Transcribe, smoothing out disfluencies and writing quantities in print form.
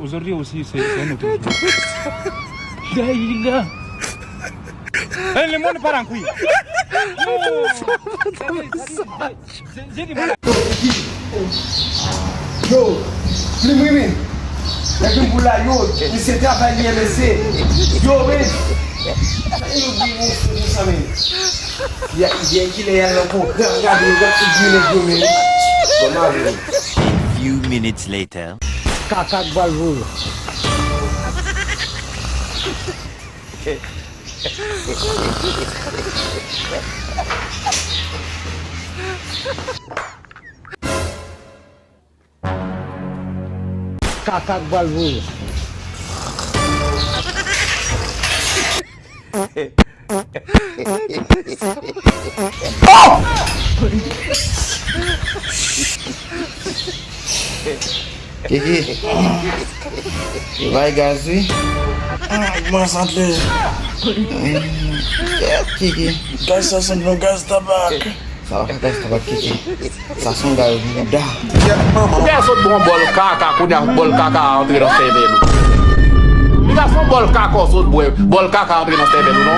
Aujourd'hui aussi, c'est un autre jour. Daïla. Le monde part en couille. J'ai dit voilà. Yo, plumen. Avec une boula, yo, il s'est travaillé, laissé. Yo, mais. Il y a qu'il est là pour regarder, regarder. A few minutes later. Caca de balvou. Caca de balvou. Kiki, vai gazi? Mas antes, Kiki, gás está sendo gás tabaco. salah gaz tabak Kiki. Sasung gaz mudah. Biasa bom bol kakak, punya bol kakak untuk kita TV lu. Biasa bol kakak sud bol kakak untuk kita TV lu, no?